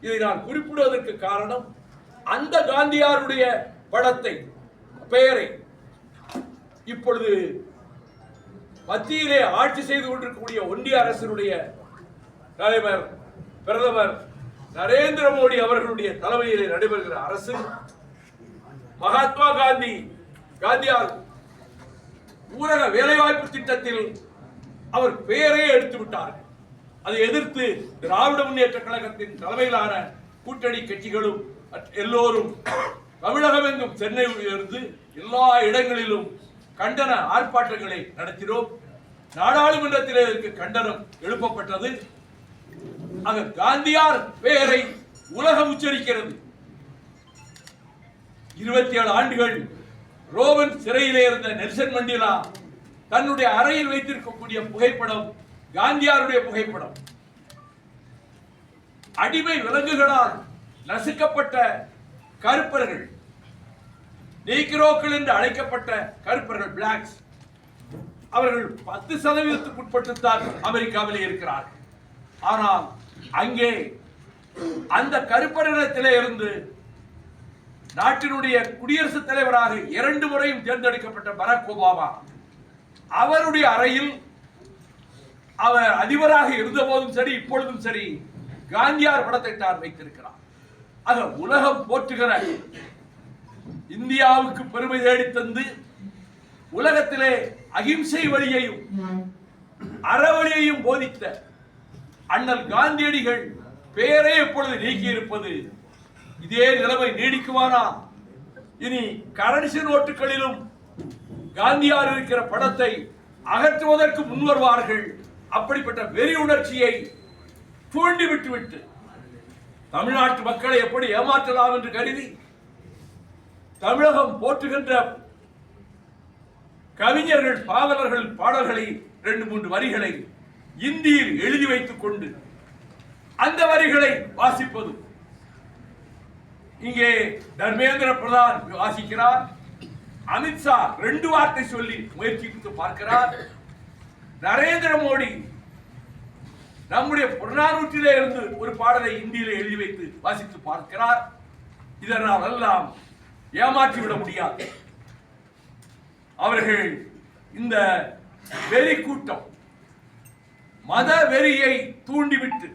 இதை நான் குறிப்பிடுவதற்கு காரணம், அந்த காந்தியாருடைய படத்தை பெயரை இப்பொழுது மத்தியிலே ஆட்சி செய்து கொண்டிருக்கக்கூடிய ஒன்றிய அரசினுடைய தலைவர் பிரதமர் நரேந்திர மோடி அவர்களுடைய தலைமையிலே நடைபெறுகிற அரசு மகாத்மா காந்தியார் ஊரக வேலைவாய்ப்பு திட்டத்தில் அவர் பெயரே எடுத்து விட்டார். அதை எதிர்த்து திராவிட முன்னேற்ற கழகத்தின் தலைமையிலான கூட்டணி கட்சிகளும் எல்லோரும் தமிழகம் எங்கும் சென்னையிலிருந்து எல்லா இடங்களிலும் கண்டன ஆர்ப்பாட்டங்களை நடத்தினோம். நாடாளுமன்றத்தில் இதற்கு கண்டனம் எழுப்பப்பட்டது. அந்த காந்தியார் பெயரை உலகம் உச்சரிக்கிறது. 27 ஆண்டுகள் ரோமன் சிறையிலே இருந்த நெல்சன் மண்டேலா தன்னுடைய அறையில் வைத்திருக்கக்கூடிய புகைப்படம் காந்தியாருடைய புகைப்படம். அடிமை விலங்குகளால் நசுக்கப்பட்ட கருப்பர்கள், நீக்ரோக்கள் என்று அழைக்கப்பட்ட கருப்பர்கள், பிளாக்ஸ், அவர்கள் 10% உட்பட்டுத்தான் அமெரிக்காவிலே இருக்கிறார். ஆனால் அங்கே அந்த கருப்பரிடத்திலே இருந்து நாட்டினுடைய குடியரசுத் தலைவராக 2 முறையும் தேர்ந்தெடுக்கப்பட்ட பராக் ஒபாமா அவருடைய அறையில் அவர் அதிபராக இருந்த போதும் சரி இப்பொழுதும் சரி காந்தியார் படத்தை தான் வைத்திருக்கிறார். ஆக உலகம் போற்றுகிற, இந்தியாவுக்கு பெருமை தேடி தந்து உலகத்திலே அகிம்சை வழியையும் அறவழியையும் போதித்த அண்ணல் காந்தியடிகள் பெயரே இப்பொழுது நீக்கி இருப்பது, இதே நிலைமை நீடிக்குமானா இனி கரன்சி நோட்டுகளிலும் காந்தியார் இருக்கிற படத்தை அகற்றுவதற்கு முன்வருவார்கள். அப்படிப்பட்ட வெறி உணர்ச்சியை தூண்டிவிட்டு தமிழ்நாட்டு மக்களை எப்படி ஏமாற்றலாம் என்று கருதி தமிழகம் போற்றுகின்ற கவிஞர்கள், பாவலர்கள் பாடல்களை 2-3 வரிகளை இந்தியில் எழுதி வைத்துக் கொண்டு அந்த வரிகளை வாசிப்பது. இங்கே தர்மேந்திர பிரதான் வாசிக்கிறார், அமித்ஷா 2 வார்த்தை சொல்லி முயற்சித்து பார்க்கிறார், நரேந்திர மோடி நம்முடைய புறநானூற்றிலே இருந்து ஒரு பாடலை இந்தியிலே எழுதி வைத்து வாசித்து பார்க்கிறார். இதனால் எல்லாம் ஏமாற்றிவிட முடியாது. அவர்கள் இந்த வெறி கூட்டம் மத வெறியை தூண்டிவிட்டு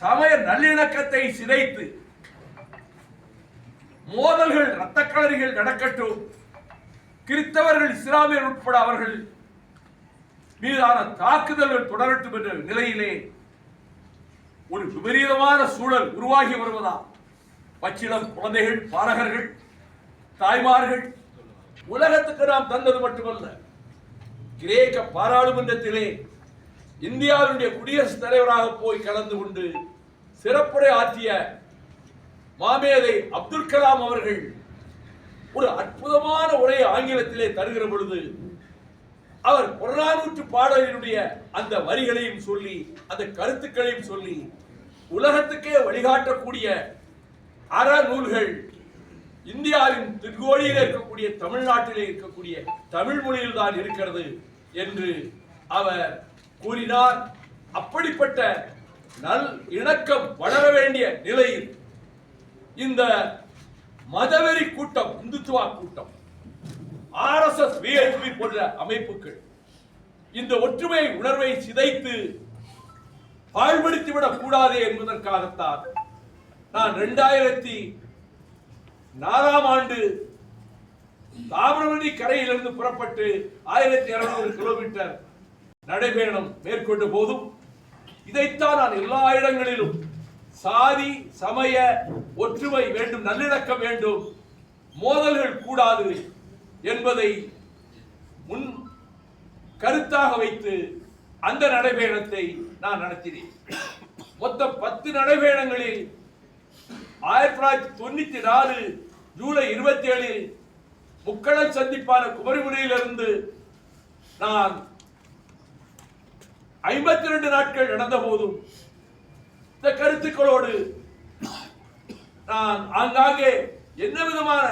சமய நல்லிணக்கத்தை சிதைத்து மோதல்கள், இரத்த களரிகள் நடக்கட்டும், கிறிஸ்தவர்கள், இஸ்லாமியர் உட்பட அவர்கள் மீதான தாக்குதல்கள் தொடரட்டும் என்ற நிலையிலே ஒரு விபரீதமான சூழல் உருவாகி வருவதா? பச்சிளம் குழந்தைகள், பாலகர்கள், தாய்மார்கள் உலகத்துக்கு நாம் தந்தது மட்டுமல்ல, கிரேக்க பாராளுமன்றத்திலே இந்தியாவுடைய குடியரசுத் தலைவராக போய் கலந்து கொண்டு சிறப்புரை ஆற்றிய மாமேதை அப்துல் கலாம் அவர்கள் ஒரு அற்புதமான உரையை ஆங்கிலத்திலே தருகிற பொழுது அவர் புறநானூற்று பாடலினுடைய அந்த வரிகளையும் சொல்லி அந்த கருத்துக்களையும் சொல்லி உலகத்துக்கே வழிகாட்டக்கூடிய அறநூல்கள் இந்தியாவின் திருக்கோடியில் இருக்கக்கூடிய தமிழ்நாட்டிலே இருக்கக்கூடிய தமிழ் மொழியில் தான் இருக்கிறது என்று அவர் கூறினார். அப்படிப்பட்ட நல் இணக்கம் வளர வேண்டிய நிலையில் இந்த மதவெறி கூட்டம், இந்துத்துவா கூட்டம், RSS, VHP போன்ற அமைப்புகள் இந்த ஒற்றுமை உணர்வை சிதைத்து பாழ்படுத்திவிடக் கூடாது என்பதற்காகத்தான் நான் 2004ஆம் ஆண்டு தாமிரபரணி கரையிலிருந்து புறப்பட்டு 1200 கிலோமீட்டர் நடைபயணம் மேற்கொண்ட போதும் இதைத்தான் நான் எல்லா இடங்களிலும் சாதி சமய ஒற்றுமை வேண்டும், நல்லிணக்கம் வேண்டும், மோதல்கள் கூடாது என்பதை முன் கருத்தாக வைத்து அந்த நடைபயணத்தை நான் நடத்தினேன். மொத்தம் 10 நடைபயணங்களில் 1994 ஜூலை 27 முக்கடல் சந்திப்பான குமரிமுனையிலிருந்து நான் 52 நாட்கள் நடந்த போதும் இந்த கருத்துக்களோடு நான் ஆங்காங்கே என்ன விதமான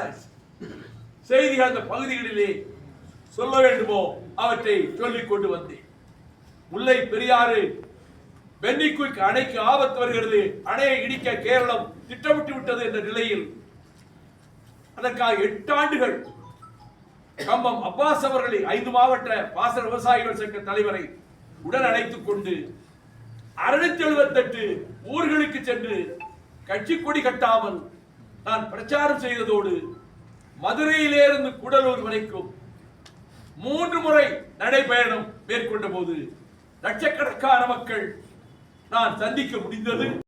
செய்திகள் அந்த பகுதிகளிலே சொல்ல வேண்டுமோ அவற்றை சொல்லிக் கொண்டு வந்தேன். முல்லை பெரியாறு பென்னி குயிக் அணைக்கு ஆபத்து வருகிறது, அணையை இடிக்க கேரளம் திட்டமிட்டு விட்டது என்ற நிலையில் அதற்காக 8 ஆண்டுகள் கம்பம் அப்பாஸ் அவர்களை 5 மாவட்ட பாசன விவசாயிகள் சங்க தலைவரை உடன் அழைத்துக் கொண்டு 678 ஊர்களுக்கு சென்று கட்சி கொடி கட்டாமல் நான் பிரச்சாரம் செய்ததோடு மதுரையிலிருந்து கூடலூர் வரைக்கும் 3 முறை நடைபயணம் மேற்கொண்ட போது லட்சக்கணக்கான மக்கள் நான் சந்திக்க முடிந்தது.